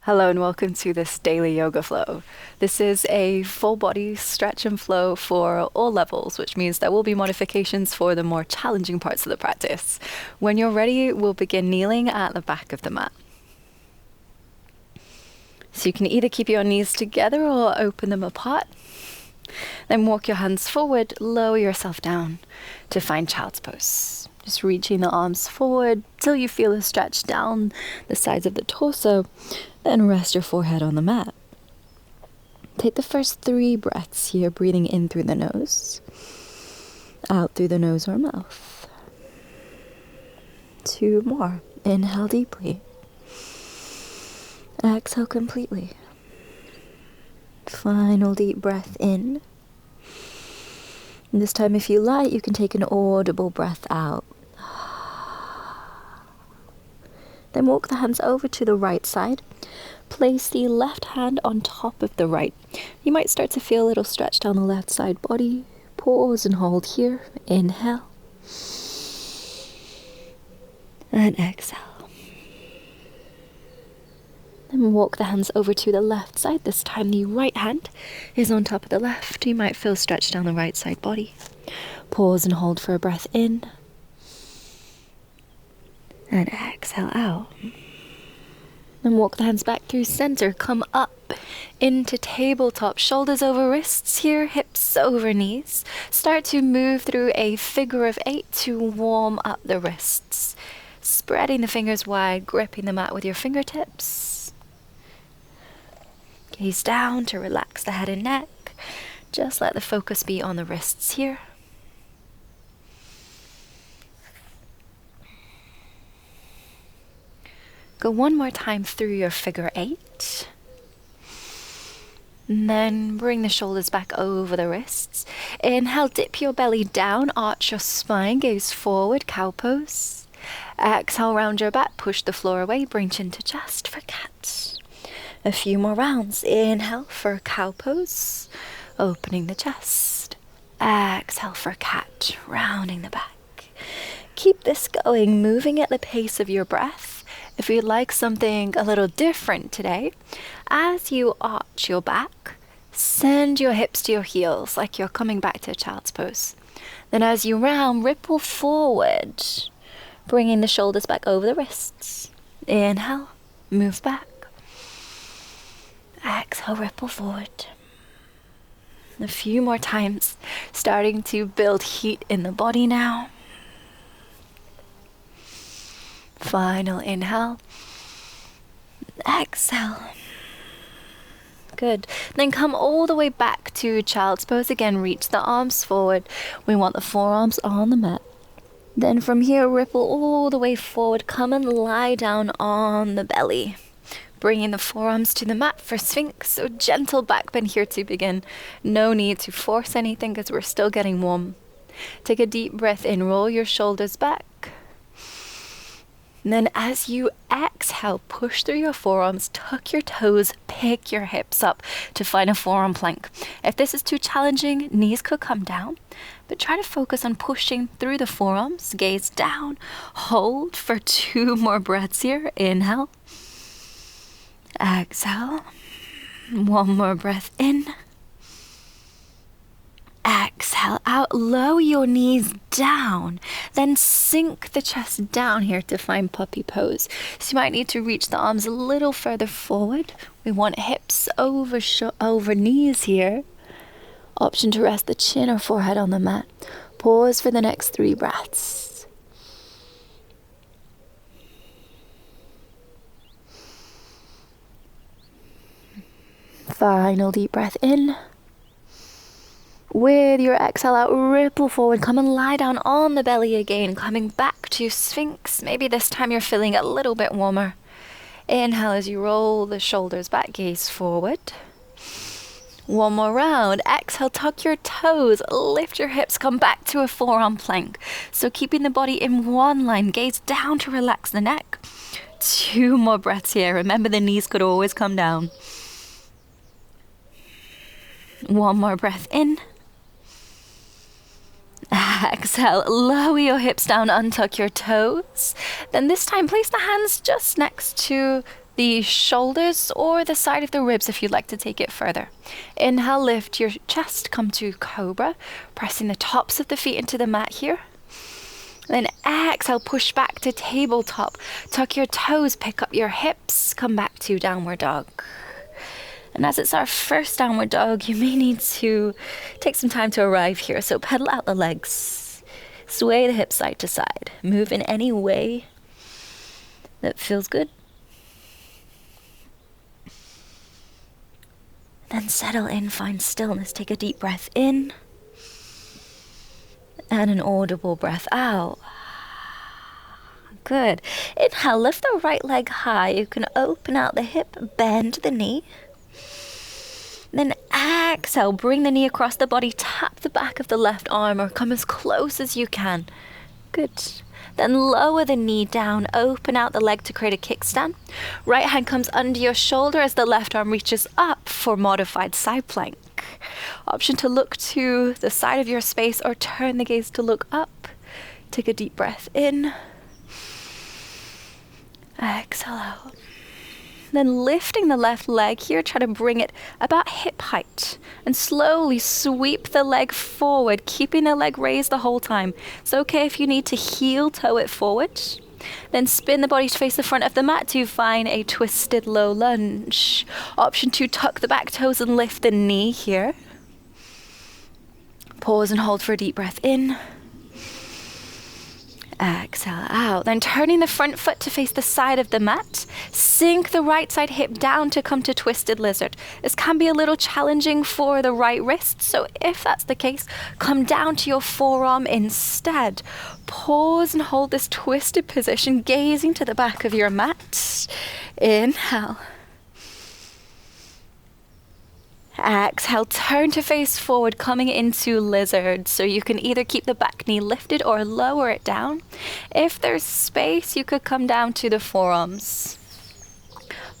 Hello and welcome to this daily yoga flow. This is a full body stretch and flow for all levels, which means there will be modifications for the more challenging parts of the practice. When you're ready, we'll begin kneeling at the back of the mat. So you can either keep your knees together or open them apart. Then walk your hands forward, lower yourself down to find child's pose. Just reaching the arms forward till you feel a stretch down the sides of the torso. Then rest your forehead on the mat. Take the first 3 breaths here, breathing in through the nose, out through the nose or mouth. 2 more. Inhale deeply. Exhale completely. Final deep breath in. And this time, if you like, you can take an audible breath out. Then walk the hands over to the right side. Place the left hand on top of the right. You might start to feel a little stretch down the left side body. Pause and hold here. Inhale. And exhale. Then walk the hands over to the left side. This time the right hand is on top of the left. You might feel stretch down the right side body. Pause and hold for a breath in. And exhale out. Then walk the hands back through center. Come up into tabletop. Shoulders over wrists here, hips over knees. Start to move through a figure of 8 to warm up the wrists. Spreading the fingers wide, gripping the mat with your fingertips. Gaze down to relax the head and neck. Just let the focus be on the wrists here. Go one more time through your figure 8. And then bring the shoulders back over the wrists. Inhale, dip your belly down, arch your spine, gaze forward, cow pose. Exhale, round your back, push the floor away, bring chin to chest for cat. A few more rounds. Inhale for cow pose, opening the chest. Exhale for cat, rounding the back. Keep this going, moving at the pace of your breath. If you'd like something a little different today, as you arch your back, send your hips to your heels like you're coming back to a child's pose. Then as you round, ripple forward, bringing the shoulders back over the wrists. Inhale, move back. Exhale, ripple forward. A few more times, starting to build heat in the body now. Final inhale. Exhale. Good. Then come all the way back to child's pose. Again, reach the arms forward. We want the forearms on the mat. Then from here, ripple all the way forward. Come and lie down on the belly. Bringing the forearms to the mat for Sphinx. So gentle back bend here to begin. No need to force anything because we're still getting warm. Take a deep breath in. Roll your shoulders back. And then as you exhale, push through your forearms, tuck your toes, pick your hips up to find a forearm plank. If this is too challenging, knees could come down, but try to focus on pushing through the forearms, gaze down, hold for 2 more breaths here. Inhale, exhale, 1 more breath in. Exhale out, lower your knees down, then sink the chest down here to find puppy pose. So you might need to reach the arms a little further forward. We want hips over knees here. Option to rest the chin or forehead on the mat. Pause for the next 3 breaths. Final deep breath in. With your exhale out, ripple forward. Come and lie down on the belly again. Coming back to Sphinx. Maybe this time you're feeling a little bit warmer. Inhale as you roll the shoulders back, gaze forward. 1 more round. Exhale, tuck your toes, lift your hips, come back to a forearm plank. So keeping the body in one line, gaze down to relax the neck. 2 more breaths here. Remember, the knees could always come down. 1 more breath in. Exhale, lower your hips down, untuck your toes. Then this time, place the hands just next to the shoulders or the side of the ribs if you'd like to take it further. Inhale, lift your chest, come to cobra, pressing the tops of the feet into the mat here. Then exhale, push back to tabletop. Tuck your toes, pick up your hips, come back to downward dog. And as it's our first downward dog, you may need to take some time to arrive here. So pedal out the legs, sway the hips side to side, move in any way that feels good. Then settle in, find stillness. Take a deep breath in and an audible breath out. Good. Inhale, lift the right leg high. You can open out the hip, bend the knee. Then exhale, bring the knee across the body, tap the back of the left arm or come as close as you can. Good. Then lower the knee down, open out the leg to create a kickstand. Right hand comes under your shoulder as the left arm reaches up for modified side plank. Option to look to the side of your space or turn the gaze to look up. Take a deep breath in. Exhale out. Then lifting the left leg here, try to bring it about hip height and slowly sweep the leg forward, keeping the leg raised the whole time. It's okay if you need to heel toe it forward. Then spin the body to face the front of the mat to find a twisted low lunge. Option 2, tuck the back toes and lift the knee here. Pause and hold for a deep breath in. Exhale out. Then turning the front foot to face the side of the mat. Sink the right side hip down to come to twisted lizard. This can be a little challenging for the right wrist, so if that's the case, come down to your forearm instead. Pause and hold this twisted position, gazing to the back of your mat. Inhale. Exhale, turn to face forward, coming into lizard. So you can either keep the back knee lifted or lower it down. If there's space, you could come down to the forearms.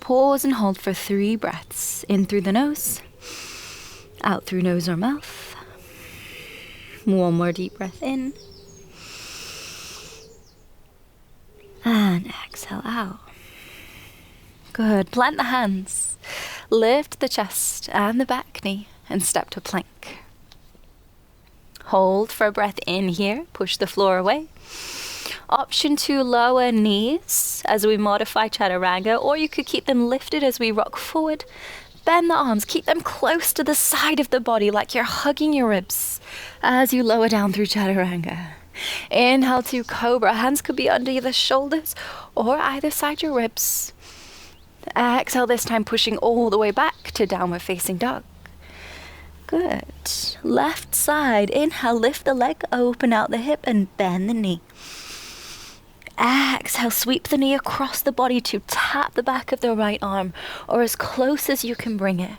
Pause and hold for 3 breaths. In through the nose, out through nose or mouth. One more deep breath in. And exhale out. Good. Plant the hands. Lift the chest and the back knee and step to plank. Hold for a breath in here. Push the floor away. Option 2, lower knees as we modify chaturanga, or you could keep them lifted as we rock forward. Bend the arms. Keep them close to the side of the body like you're hugging your ribs as you lower down through chaturanga. Inhale to cobra. Hands could be under the shoulders or either side your ribs. Exhale, this time pushing all the way back to downward facing dog. Good. Left side. Inhale, lift the leg, open out the hip and bend the knee. Exhale, sweep the knee across the body to tap the back of the right arm or as close as you can bring it.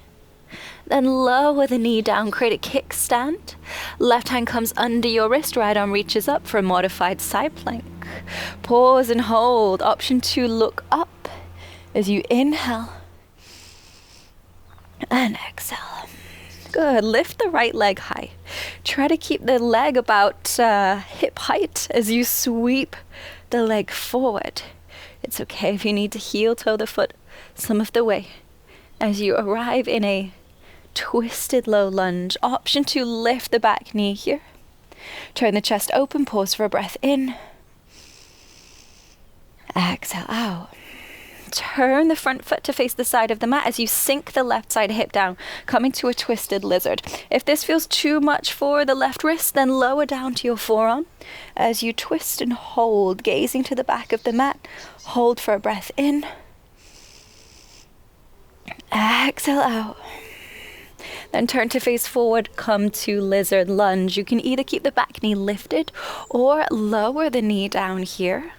Then lower the knee down, create a kickstand. Left hand comes under your wrist, right arm reaches up for a modified side plank. Pause and hold. Option 2, look up as you inhale and exhale. Good. Lift the right leg high. Try to keep the leg about hip height as you sweep the leg forward. It's okay if you need to heel toe the foot some of the way as you arrive in a twisted low lunge. Option 2, lift the back knee here. Turn the chest open, pause for a breath in. Exhale out. Turn the front foot to face the side of the mat as you sink the left side hip down, coming to a twisted lizard. If this feels too much for the left wrist, then lower down to your forearm as you twist and hold, gazing to the back of the mat. Hold for a breath in. Exhale out. Then turn to face forward, come to lizard lunge. You can either keep the back knee lifted or lower the knee down here.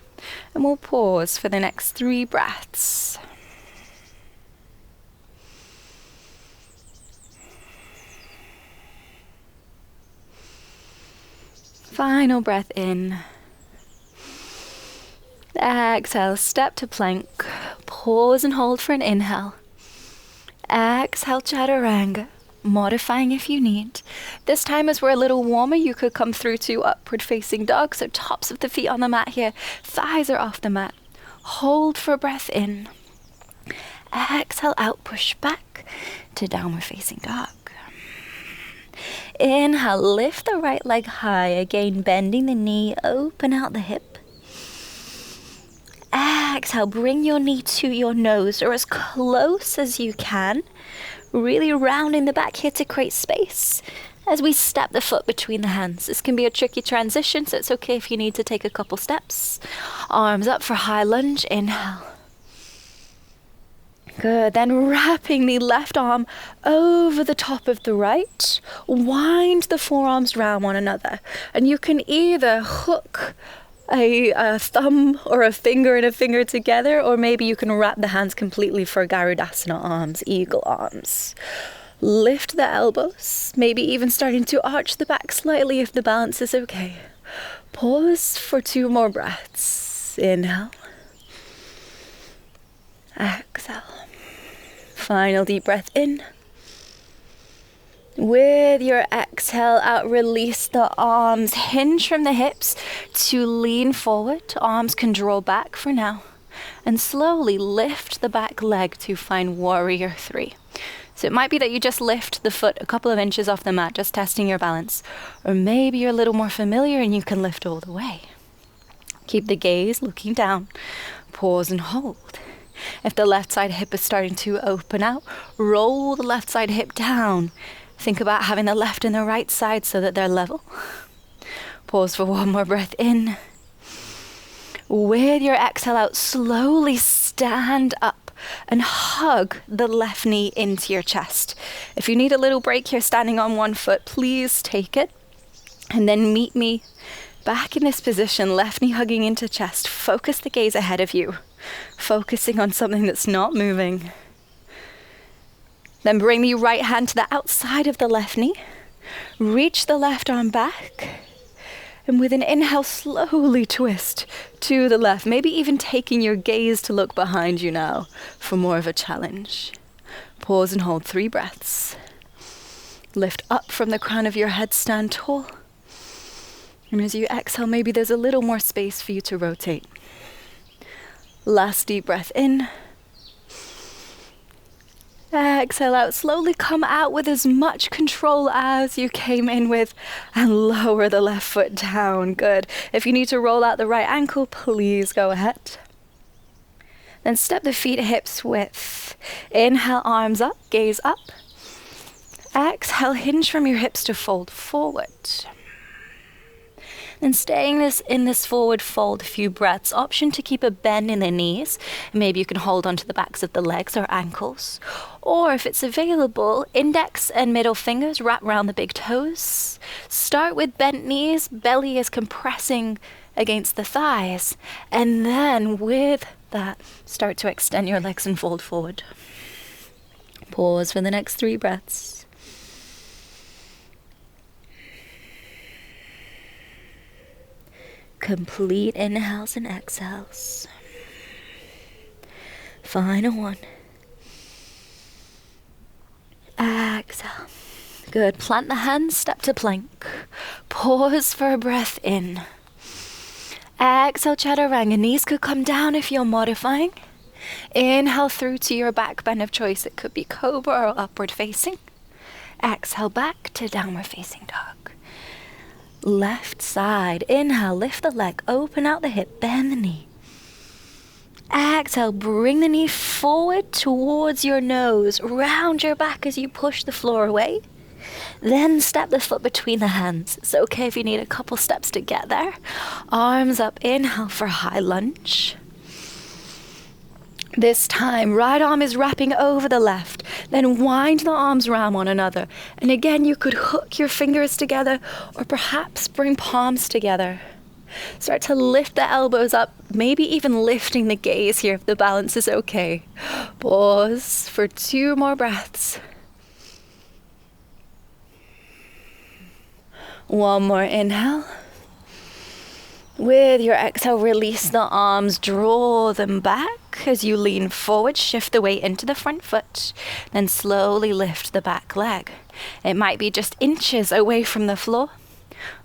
And we'll pause for the next 3 breaths. Final breath in. Exhale, step to plank. Pause and hold for an inhale. Exhale, chaturanga. Modifying if you need. This time as we're a little warmer, you could come through to upward facing dog, so tops of the feet on the mat here, thighs are off the mat. Hold for a breath in. Exhale out, push back to downward facing dog. Inhale, lift the right leg high, again bending the knee, open out the hip. Exhale, bring your knee to your nose or as close as you can. Really rounding the back here to create space as we step the foot between the hands. This can be a tricky transition, so it's okay if you need to take a couple steps. Arms up for high lunge, inhale. Good, then wrapping the left arm over the top of the right, wind the forearms round one another. And you can either hook a thumb or a finger and a finger together, or maybe you can wrap the hands completely for Garudasana arms, eagle arms. Lift the elbows, maybe even starting to arch the back slightly if the balance is okay. Pause for 2 more breaths. Inhale. Exhale. Final deep breath in. With your exhale out, release the arms, hinge from the hips to lean forward. Arms can draw back for now. And slowly lift the back leg to find warrior 3. So it might be that you just lift the foot a couple of inches off the mat, just testing your balance. Or maybe you're a little more familiar and you can lift all the way. Keep the gaze looking down. Pause and hold. If the left side hip is starting to open out, roll the left side hip down. Think about having the left and the right side so that they're level. Pause for 1 more breath in. With your exhale out, slowly stand up and hug the left knee into your chest. If you need a little break here standing on 1 foot, please take it. And then meet me back in this position, left knee hugging into chest. Focus the gaze ahead of you, focusing on something that's not moving. Then bring the right hand to the outside of the left knee. Reach the left arm back. And with an inhale, slowly twist to the left. Maybe even taking your gaze to look behind you now for more of a challenge. Pause and hold 3 breaths. Lift up from the crown of your head, stand tall. And as you exhale, maybe there's a little more space for you to rotate. Last deep breath in. Exhale out, slowly come out with as much control as you came in with and lower the left foot down. Good. If you need to roll out the right ankle, please go ahead. Then step the feet hips width. Inhale, arms up, gaze up. Exhale, hinge from your hips to fold forward. Then staying in this forward fold a few breaths. Option to keep a bend in the knees. Maybe you can hold onto the backs of the legs or ankles. Or if it's available, index and middle fingers wrap around the big toes. Start with bent knees, belly is compressing against the thighs. And then with that, start to extend your legs and fold forward. Pause for the next 3 breaths. Complete inhales and exhales. Final one. Exhale. Good. Plant the hands, step to plank. Pause for a breath in. Exhale, chaturanga. Knees could come down if you're modifying. Inhale through to your back bend of choice. It could be cobra or upward facing. Exhale back to downward facing dog. Left side. Inhale, lift the leg, open out the hip, bend the knee. Exhale, bring the knee forward towards your nose. Round your back as you push the floor away. Then step the foot between the hands. It's okay if you need a couple steps to get there. Arms up, inhale for high lunge. This time, right arm is wrapping over the left. Then wind the arms around one another. And again, you could hook your fingers together or perhaps bring palms together. Start to lift the elbows up, maybe even lifting the gaze here if the balance is okay. Pause for 2 more breaths. 1 more inhale. With your exhale, release the arms, draw them back as you lean forward, shift the weight into the front foot, then slowly lift the back leg. It might be just inches away from the floor,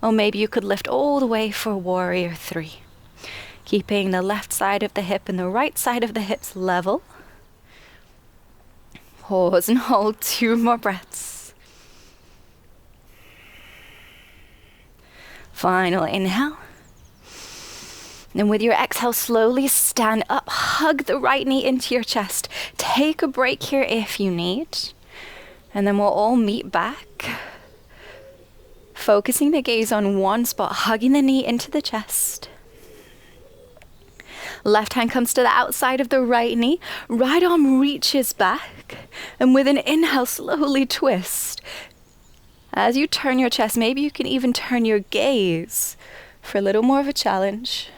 or maybe you could lift all the way for warrior 3. Keeping the left side of the hip and the right side of the hips level. Pause and hold 2 more breaths. Final inhale. And with your exhale, slowly stand up, hug the right knee into your chest. Take a break here if you need. And then we'll all meet back. Focusing the gaze on one spot, hugging the knee into the chest. Left hand comes to the outside of the right knee. Right arm reaches back. And with an inhale, slowly twist. As you turn your chest, maybe you can even turn your gaze for a little more of a challenge.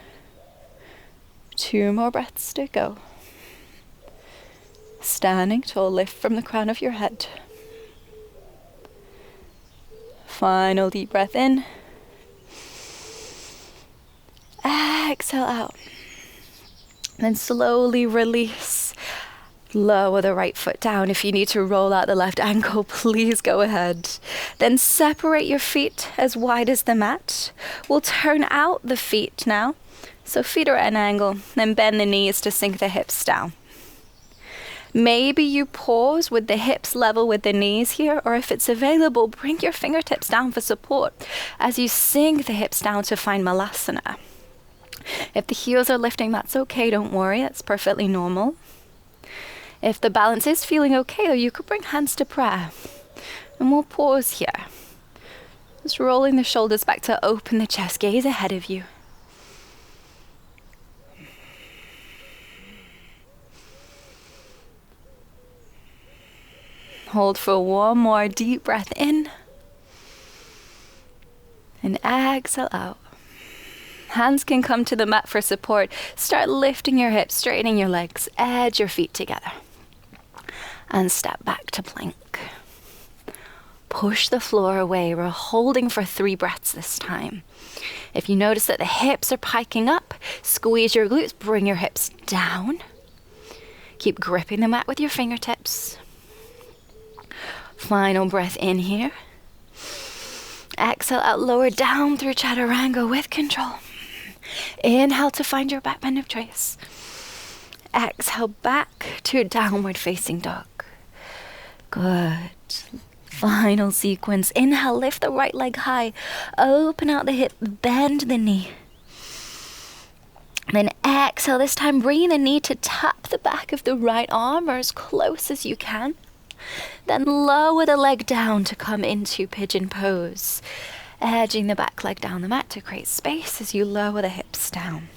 2 more breaths to go. Standing tall, lift from the crown of your head. Final deep breath in. Exhale out. Then slowly release. Lower the right foot down. If you need to roll out the left ankle, please go ahead. Then separate your feet as wide as the mat. We'll turn out the feet now. So feet are at an angle, then bend the knees to sink the hips down. Maybe you pause with the hips level with the knees here, or if it's available, bring your fingertips down for support as you sink the hips down to find Malasana. If the heels are lifting, that's okay, don't worry, that's perfectly normal. If the balance is feeling okay, though, you could bring hands to prayer. And we'll pause here. Just rolling the shoulders back to open the chest, gaze ahead of you. Hold for 1 more deep breath in. And exhale out. Hands can come to the mat for support. Start lifting your hips, straightening your legs. Edge your feet together. And step back to plank. Push the floor away. We're holding for 3 breaths this time. If you notice that the hips are piking up, squeeze your glutes, bring your hips down. Keep gripping the mat with your fingertips. Final breath in here. Exhale out, lower down through chaturanga with control. Inhale to find your back bend of choice. Exhale back to downward facing dog. Good. Final sequence. Inhale, lift the right leg high. Open out the hip, bend the knee. Then exhale, this time bring the knee to tap the back of the right arm or as close as you can. Then lower the leg down to come into pigeon pose. Edging the back leg down the mat to create space as you lower the hips down.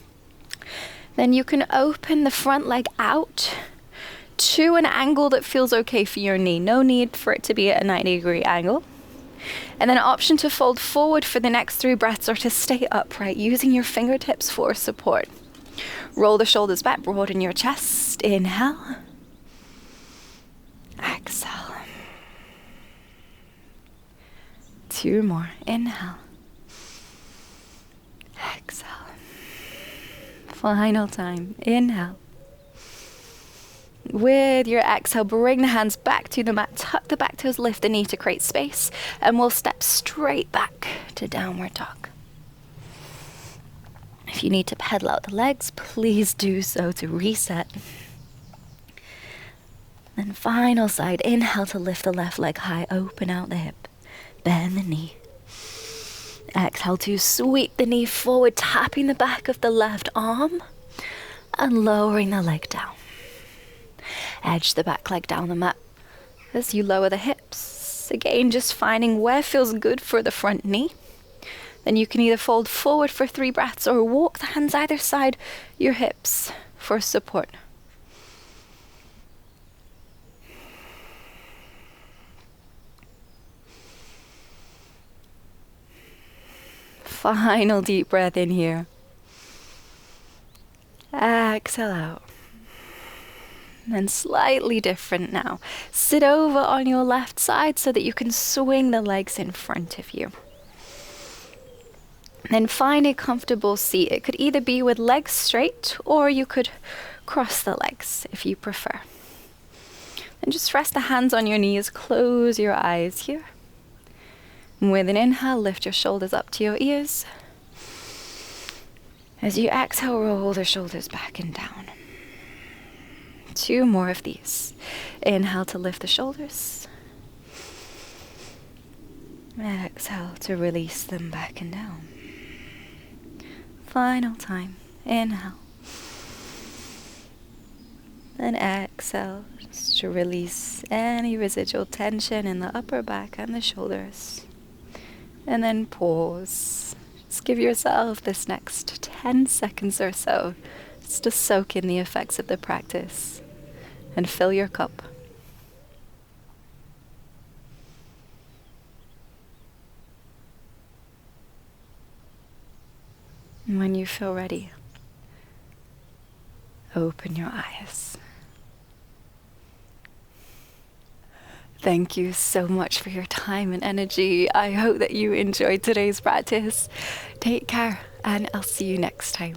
Then you can open the front leg out to an angle that feels okay for your knee. No need for it to be at a 90-degree angle. And then an option to fold forward for the next 3 breaths or to stay upright using your fingertips for support. Roll the shoulders back, broaden your chest. Inhale. Exhale. 2 more. Inhale. Exhale. Final time. Inhale. With your exhale, bring the hands back to the mat. Tuck the back toes, lift the knee to create space. And we'll step straight back to downward dog. If you need to pedal out the legs, please do so to reset. Then final side, inhale to lift the left leg high, open out the hip, bend the knee. Exhale to sweep the knee forward, tapping the back of the left arm and lowering the leg down. Edge the back leg down the mat as you lower the hips. Again, just finding where feels good for the front knee. Then you can either fold forward for 3 breaths or walk the hands either side your hips for support. Final deep breath in here. Exhale out. And slightly different now. Sit over on your left side so that you can swing the legs in front of you. Then find a comfortable seat. It could either be with legs straight or you could cross the legs if you prefer. And just rest the hands on your knees. Close your eyes here. With an inhale, lift your shoulders up to your ears. As you exhale, roll the shoulders back and down. 2 more of these. Inhale to lift the shoulders. And exhale to release them back and down. Final time. Inhale. Then exhale just to release any residual tension in the upper back and the shoulders. And then pause. Just give yourself this next 10 seconds or so just to soak in the effects of the practice and fill your cup. And when you feel ready, open your eyes. Thank you so much for your time and energy. I hope that you enjoyed today's practice. Take care, and I'll see you next time.